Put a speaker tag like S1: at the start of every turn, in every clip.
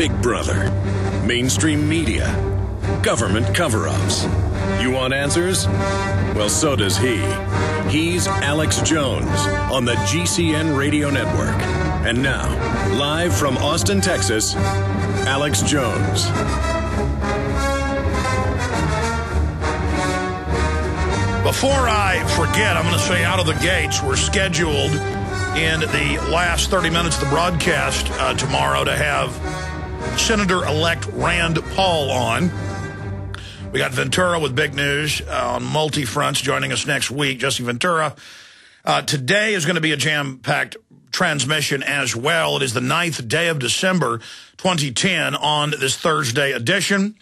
S1: Big Brother, mainstream media, government cover-ups. You want answers? Well, so does he. He's Alex Jones on the GCN Radio Network. And now, live from Austin, Texas, Alex Jones.
S2: Before I forget, I'm going to say out of the gates, we're scheduled in the last 30 minutes of the broadcast tomorrow to have Senator-elect Rand Paul on. We got Ventura with big news on multi-fronts joining us next week, Jesse Ventura. Today is going to be a jam-packed transmission as well. It is the 9th day of December, 2010, on this Thursday edition.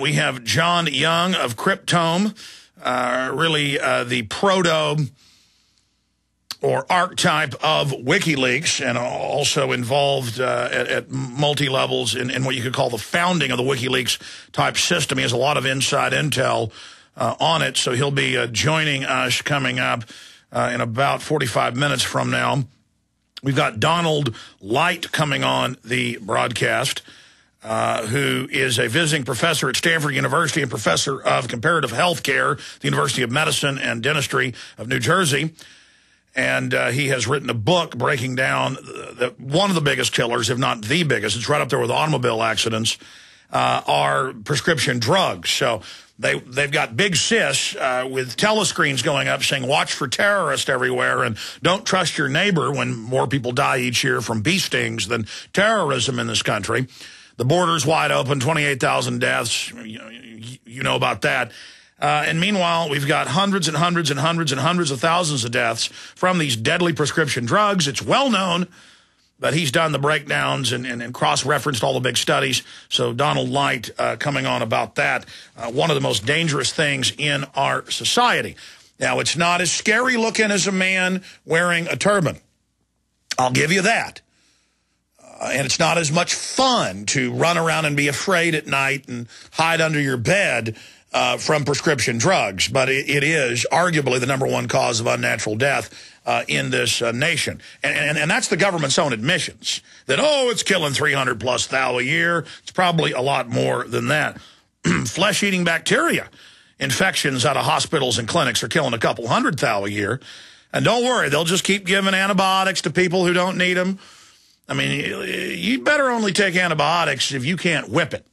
S2: We have John Young of Cryptome, really the proto or archetype of WikiLeaks, and also involved at multi-levels in what you could call the founding of the WikiLeaks type system. He has a lot of inside intel on it, so he'll be joining us coming up in about 45 minutes from now. We've got Donald Light coming on the broadcast, who is a visiting professor at Stanford University and professor of comparative health care, the University of Medicine and Dentistry of New Jersey. And he has written a book breaking down one of the biggest killers, if not the biggest, it's right up there with automobile accidents, are prescription drugs. So they've got big sis with telescreens going up saying, watch for terrorists everywhere and don't trust your neighbor, when more people die each year from bee stings than terrorism in this country. The border's wide open, 28,000 deaths. You know about that. And meanwhile, we've got hundreds and hundreds and hundreds and hundreds of thousands of deaths from these deadly prescription drugs. It's well known, but he's done the breakdowns and cross-referenced all the big studies. So Donald Light coming on about that, one of the most dangerous things in our society. Now, it's not as scary looking as a man wearing a turban. I'll give you that. And it's not as much fun to run around and be afraid at night and hide under your bed from prescription drugs, but it is arguably the #1 cause of unnatural death in this nation. And that's the government's own admissions, that, oh, it's killing 300+ thou a year. It's probably a lot more than that. Flesh-eating bacteria infections out of hospitals and clinics are killing a couple hundred thou a year. And don't worry, they'll just keep giving antibiotics to people who don't need them. I mean, you better only take antibiotics if you can't whip it.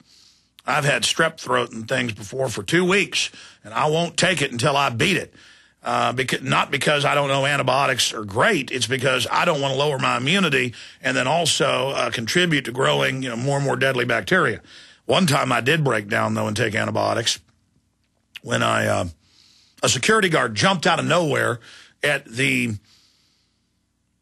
S2: I've had strep throat and things before for 2 weeks, and I won't take it until I beat it. Not because I don't know antibiotics are great. It's because I don't want to lower my immunity and then also contribute to growing more and more deadly bacteria. One time I did break down, though, and take antibiotics when a security guard jumped out of nowhere at the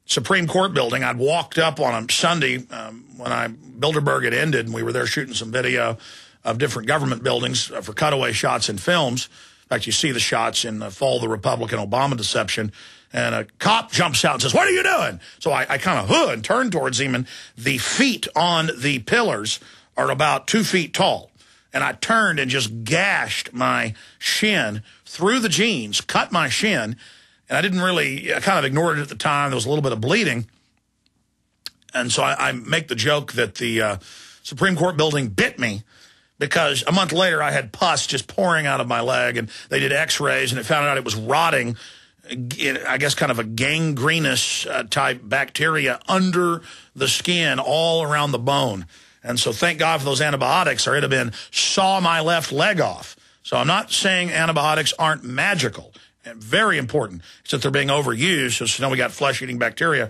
S2: Supreme Court building. I'd walked up on a Sunday when Bilderberg had ended, and we were there shooting some video of different government buildings for cutaway shots and films. In fact, you see the shots in the Fall of the Republican Obama Deception. And a cop jumps out and says, what are you doing? So I kind of and turn towards him, and the feet on the pillars are about 2 feet tall. And I turned and just gashed my shin through the jeans, cut my shin. And I didn't really, I kind of ignored it at the time. There was a little bit of bleeding. And so I make the joke that the Supreme Court building bit me, because a month later I had pus just pouring out of my leg, and they did x-rays, and it found out it was rotting, I guess kind of a gangrenous type bacteria under the skin all around the bone. And so thank God for those antibiotics, or it'd have been saw my left leg off. So I'm not saying antibiotics aren't magical. Very important. It's that they're being overused. So now we got flesh-eating bacteria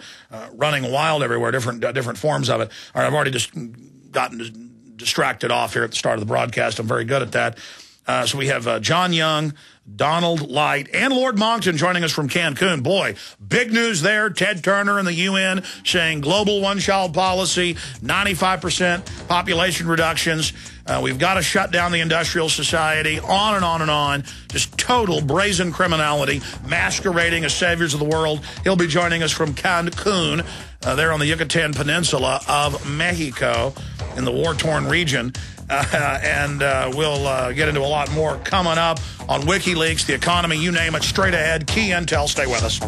S2: running wild everywhere, different forms of it. All right, I've already just gotten distracted off here at the start of the broadcast. I'm very good at that. So we have John Young, Donald Light, and Lord Monckton joining us from Cancun. Boy, big news there. Ted Turner and the UN saying global one-child policy, 95% population reductions. We've got to shut down the industrial society, on and on and on. Just total brazen criminality, masquerading as saviors of the world. He'll be joining us from Cancun, there on the Yucatan Peninsula of Mexico in the war-torn region. And we'll get into a lot more coming up on WikiLeaks, the economy, you name it, straight ahead. Key intel. Stay with us.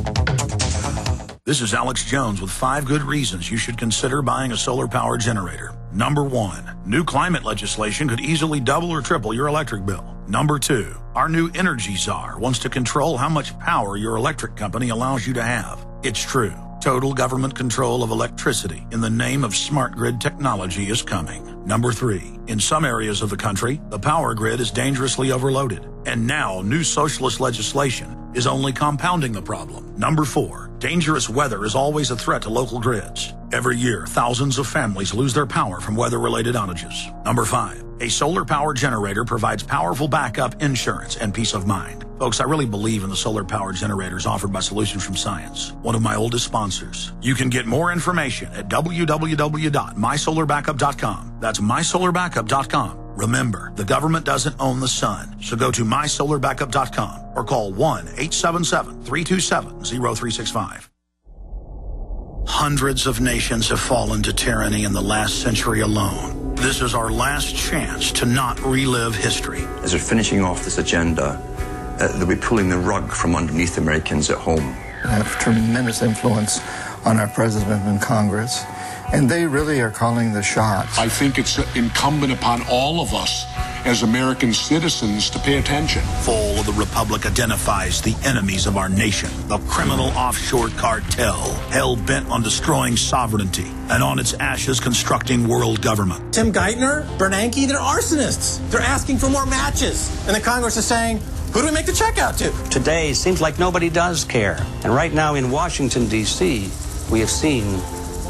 S2: This is Alex Jones with 5 good reasons you should consider buying a solar power generator. Number 1, new climate legislation could easily double or triple your electric bill. Number 2, our new energy czar wants to control how much power your electric company allows you to have. It's true. Total government control of electricity in the name of smart grid technology is coming. Number 3, in some areas of the country, the power grid is dangerously overloaded. And now, new socialist legislation is only compounding the problem. Number 4, dangerous weather is always a threat to local grids. Every year, thousands of families lose their power from weather-related outages. Number 5, a solar power generator provides powerful backup insurance and peace of mind. Folks, I really believe in the solar power generators offered by Solutions from Science, one of my oldest sponsors. You can get more information at www.mysolarbackup.com. That's mysolarbackup.com. Remember, the government doesn't own the sun, so go to mysolarbackup.com or call 1-877-327-0365. Hundreds of nations have fallen to tyranny in the last century alone. This is our last chance to not relive history.
S3: As they're finishing off this agenda, they'll be pulling the rug from underneath Americans at home.
S4: I have tremendous influence on our president and Congress, and they really are calling the shots.
S5: I think it's incumbent upon all of us as American citizens to pay attention.
S2: Fall of the Republic identifies the enemies of our nation, the criminal offshore cartel, hell-bent on destroying sovereignty, and on its ashes constructing world government.
S6: Tim Geithner, Bernanke, they're arsonists. They're asking for more matches. And the Congress is saying, who do we make the check out to?
S7: Today seems like nobody does care. And right now in Washington, D.C., we have seen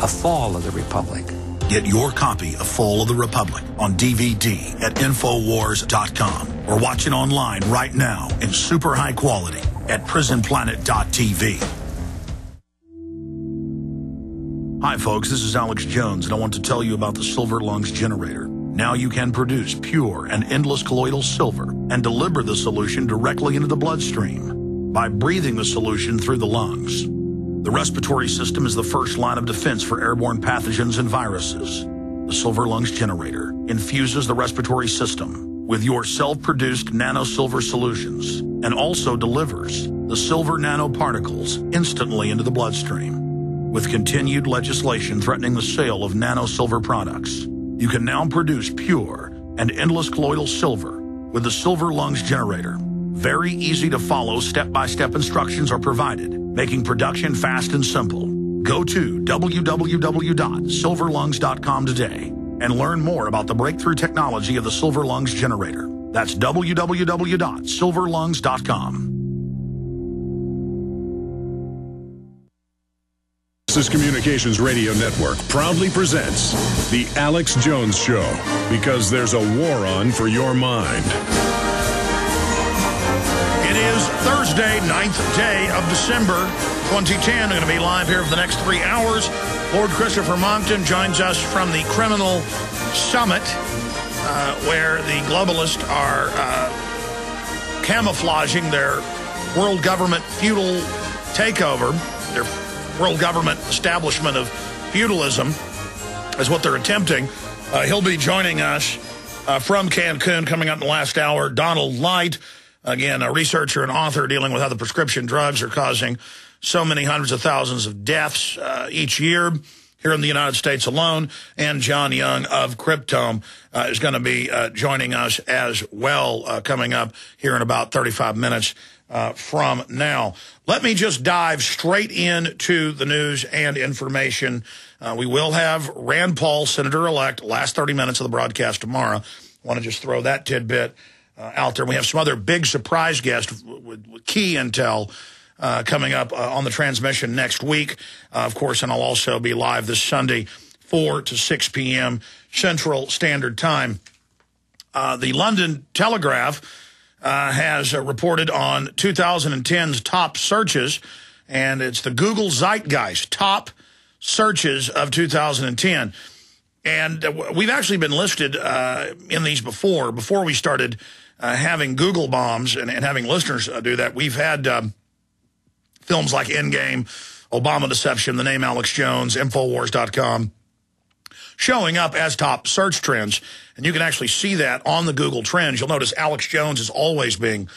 S7: a fall of the Republic.
S2: Get your copy of Fall of the Republic on DVD at Infowars.com or watch it online right now in super high quality at PrisonPlanet.tv. Hi folks, this is Alex Jones and I want to tell you about the Silver Lungs generator. Now you can produce pure and endless colloidal silver and deliver the solution directly into the bloodstream by breathing the solution through the lungs. The respiratory system is the first line of defense for airborne pathogens and viruses. The Silver Lungs generator infuses the respiratory system with your self-produced nano-silver solutions and also delivers the silver nanoparticles instantly into the bloodstream. With continued legislation threatening the sale of nano-silver products, you can now produce pure and endless colloidal silver with the Silver Lungs generator. Very easy to follow step-by-step instructions are provided, making production fast and simple. Go to www.silverlungs.com today and learn more about the breakthrough technology of the Silver Lungs generator. That's www.silverlungs.com.
S1: This Communications Radio Network proudly presents The Alex Jones Show, because there's a war on for your mind.
S2: It is Thursday, 9th day of December, 2010. We're going to be live here for the next 3 hours. Lord Christopher Monckton joins us from the Criminal Summit, where the globalists are camouflaging their world government feudal takeover, their world government establishment of feudalism is what they're attempting. He'll be joining us from Cancun coming up in the last hour. Donald Light, again, a researcher and author dealing with how the prescription drugs are causing so many hundreds of thousands of deaths each year here in the United States alone. And John Young of Cryptome is going to be joining us as well coming up here in about 35 minutes from now. Let me just dive straight into the news and information. We will have Rand Paul, Senator-elect, last 30 minutes of the broadcast tomorrow. I want to just throw that tidbit out there. We have some other big surprise guests with key intel coming up on the transmission next week, of course, and I'll also be live this Sunday, 4 to 6 p.m. Central Standard Time. The London Telegraph has reported on 2010's top searches, and it's the Google Zeitgeist top searches of 2010. And we've actually been listed in these before we started having Google bombs and having listeners do that. We've had films like Endgame, Obama Deception, The Name Alex Jones, Infowars.com, showing up as top search trends. And you can actually see that on the Google Trends. You'll notice Alex Jones is always being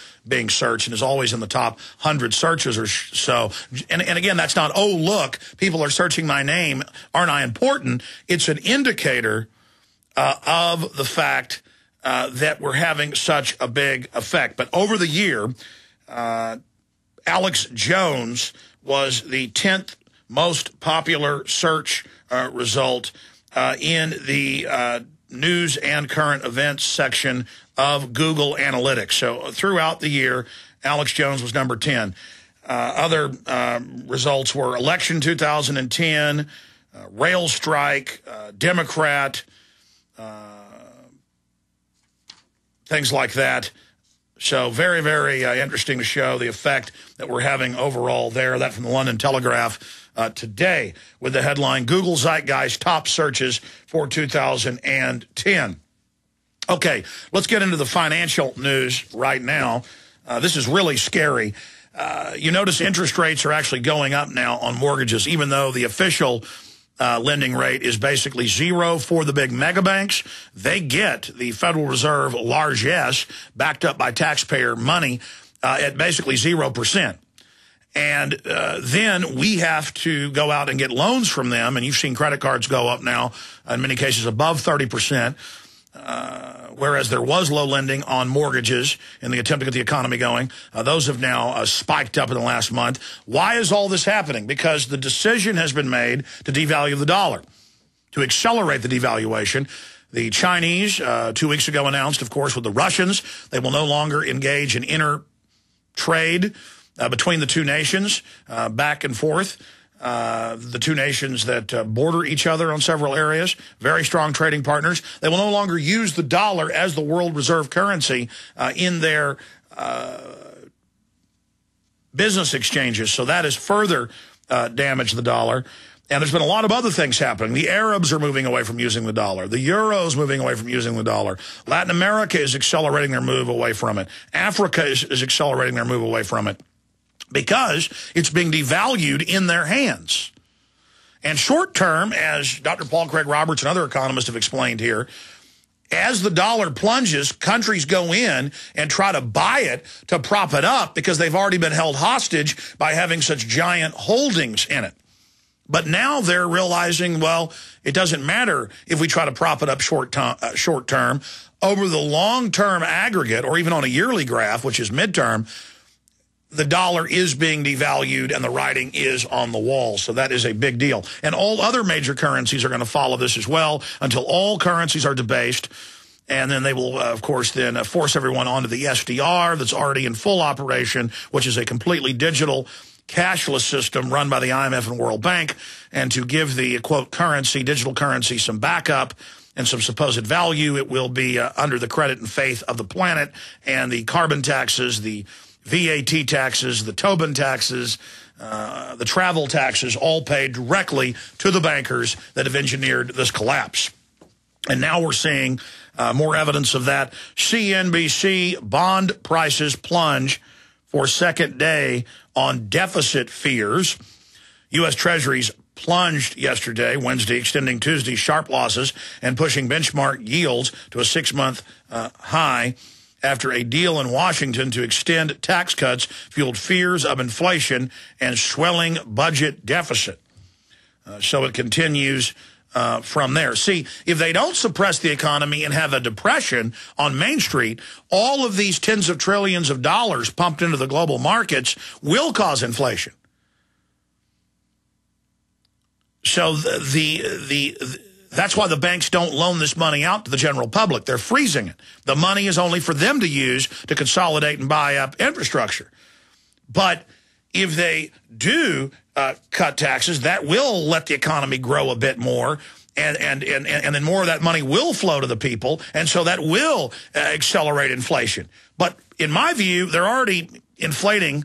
S2: searched and is always in the top 100 searches or so. And again, that's not, oh, look, people are searching my name. Aren't I important? It's an indicator of the fact that we're having such a big effect. But over the year, Alex Jones was the 10th most popular search result in the news and current events section of Google Analytics. So throughout the year, Alex Jones was number 10. Other results were election 2010, rail strike, Democrat, things like that. So very, very interesting to show the effect that we're having overall there. That from the London Telegraph today with the headline, Google Zeitgeist Top Searches for 2010. Okay, let's get into the financial news right now. This is really scary. You notice interest rates are actually going up now on mortgages, even though the official lending rate is basically zero for the big mega banks. They get the Federal Reserve largesse backed up by taxpayer money at basically 0%. And then we have to go out and get loans from them. And you've seen credit cards go up now, in many cases above 30%, whereas there was low lending on mortgages in the attempt to get the economy going. Those have now spiked up in the last month. Why is all this happening? Because the decision has been made to devalue the dollar, to accelerate the devaluation. The Chinese, 2 weeks ago, announced, of course, with the Russians, they will no longer engage in inter-trade between the two nations, back and forth. The two nations that border each other on several areas, very strong trading partners. They will no longer use the dollar as the world reserve currency in their business exchanges. So that has further damaged the dollar. And there's been a lot of other things happening. The Arabs are moving away from using the dollar. The euro is moving away from using the dollar. Latin America is accelerating their move away from it. Africa is accelerating their move away from it, because it's being devalued in their hands. And short term, as Dr. Paul Craig Roberts and other economists have explained here, as the dollar plunges, countries go in and try to buy it to prop it up because they've already been held hostage by having such giant holdings in it. But now they're realizing, well, it doesn't matter if we try to prop it up short term. Over the long-term aggregate, or even on a yearly graph, which is midterm, the dollar is being devalued and the writing is on the wall. So that is a big deal. And all other major currencies are going to follow this as well until all currencies are debased. And then they will, of course, then force everyone onto the SDR that's already in full operation, which is a completely digital cashless system run by the IMF and World Bank. And to give the, quote, currency, digital currency, some backup and some supposed value, it will be under the credit and faith of the planet. And the carbon taxes, the VAT taxes, the Tobin taxes, the travel taxes, all paid directly to the bankers that have engineered this collapse. And now we're seeing more evidence of that. CNBC, bond prices plunge for second day on deficit fears. U.S. Treasuries plunged yesterday, Wednesday, extending Tuesday's sharp losses and pushing benchmark yields to a 6-month high, after a deal in Washington to extend tax cuts fueled fears of inflation and swelling budget deficit. So it continues from there. See, if they don't suppress the economy and have a depression on Main Street, all of these tens of trillions of dollars pumped into the global markets will cause inflation. So that's why the banks don't loan this money out to the general public. They're freezing it. The money is only for them to use to consolidate and buy up infrastructure. But if they do cut taxes, that will let the economy grow a bit more, and then more of that money will flow to the people, and so that will accelerate inflation. But in my view, they're already inflating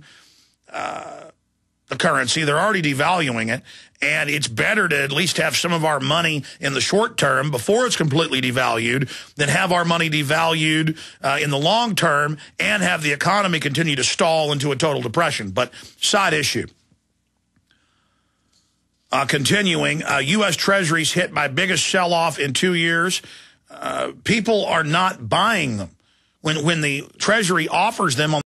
S2: the currency. They're already devaluing it. And it's better to at least have some of our money in the short term before it's completely devalued than have our money devalued in the long term and have the economy continue to stall into a total depression. But side issue. Continuing, U.S. Treasuries hit by biggest sell-off in 2 years. People are not buying them. When the Treasury offers them on